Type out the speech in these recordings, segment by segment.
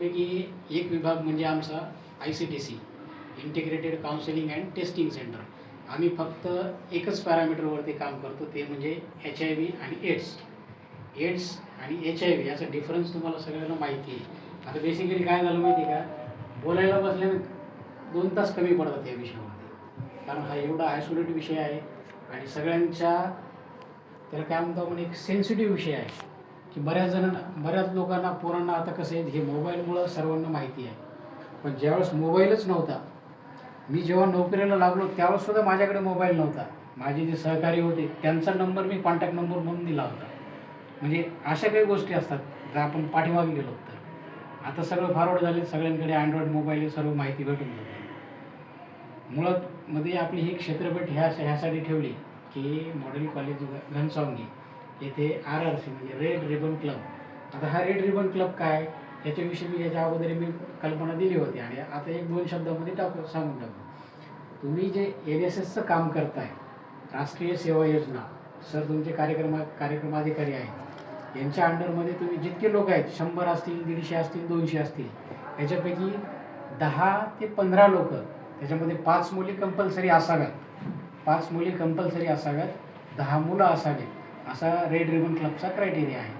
पैकी एक विभाग म्हणजे आमचा ICTC integrated counselling and testing centre. आम्ही फक्त एकच पॅरामीटरवरती काम करतो, ते म्हणजे HIV आणि एड्स आणि HIV याचा डिफरन्स तुम्हाला सगळ्यांना माहिती आहे. आता बेसिकली काय झालं माहिती आहे का, बोलायला बसल्याने 2 तास कमी पडतात या विषयामध्ये, कारण हा एवढा आयसोलेट विषय आहे आणि सगळ्यांच्या त्याला काय म्हणतो आपण, एक सेन्सिटिव्ह विषय आहे की बऱ्याच लोकांना, पोरांना आता कसं आहे, हे मोबाईलमुळं सर्वांना माहिती आहे. पण ज्यावेळेस मोबाईलच नव्हता, मी जेव्हा नोकरीला लागलो त्यावेळेससुद्धा माझ्याकडे मोबाईल नव्हता. माझे जे सहकारी होते त्यांचा नंबर मी कॉन्टॅक्ट नंबर म्हणून दिला होता. म्हणजे अशा काही गोष्टी असतात जर आपण पाठीमागे गेलो तर. आता सगळं फॉरवर्ड झाले, सगळ्यांकडे अँड्रॉइड मोबाईल, सर्व माहिती भेटून जाते. मुळात मध्ये आपली ही क्षेत्रपट ह्यासाठी ठेवली की मॉडेल कॉलेज घनसावंगी येथे RRC म्हणजे रेड रिबन क्लब. आता हा रेड रिबन क्लब काय, याच्याविषयी मी याच्या अगोदर मी कल्पना दिली होती आणि आता 1-2 शब्दामध्ये सांगून टाकतो. तुम्ही जे NSSचं काम करताय, राष्ट्रीय सेवा योजना, सर तुमचे कार्यक्रमाधिकारी आहेत, यांच्या अंडरमध्ये तुम्ही जितके लोक आहेत, 100 असतील, 150 असतील, 200 असतील, याच्यापैकी 10 ते 15 लोक, त्याच्यामध्ये 5 मुली कंपल्सरी असाव्यात, 5 मुली कंपल्सरी असाव्यात, 10 मुलं असावेत, असा रेड रिबन क्लबचा क्रायटेरिया आहे.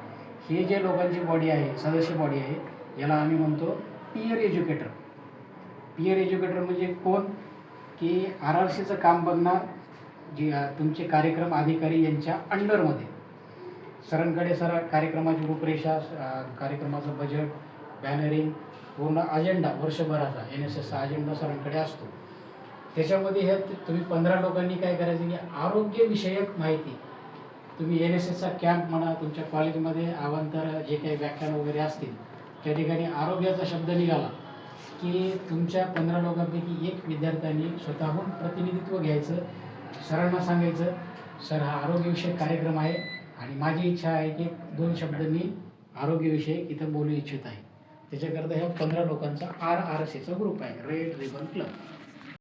हे जे लोकांची बॉडी आहे, सदस्य बॉडी आहे, याला आम्ही म्हणतो पीयर एज्युकेटर. पीयर एज्युकेटर म्हणजे कोण, की RRCचं काम बघणार जे तुमचे कार्यक्रम अधिकारी यांच्या अंडरमध्ये. सरांकडे कार्यक्रमाची रूपरेषा, कार्यक्रमाचं बजेट, बॅनरिंग, पूर्ण अजेंडा वर्षभराचा NSSचा अजेंडा सरांकडे असतो. त्याच्यामध्ये हे तुम्ही 15 लोकांनी काय करायचं की आरोग्यविषयक माहिती, तुम्ही NSSचा कॅम्प म्हणा, तुमच्या कॉलेजमध्ये अवांतर जे काही व्याख्यान वगैरे असतील त्या ठिकाणी आरोग्याचा शब्द निघाला की तुमच्या 15 लोकांपैकी एक विद्यार्थ्यांनी स्वतःहून प्रतिनिधित्व घ्यायचं, सरांना सांगायचं, सर हा आरोग्यविषयक कार्यक्रम आहे आणि माझी इच्छा आहे की 2 शब्द मी आरोग्यविषयक इथं बोलू इच्छित आहे. त्याच्याकरता ह्या 15 लोकांचा RRCचा ग्रुप आहे, रेड रिबन क्लब.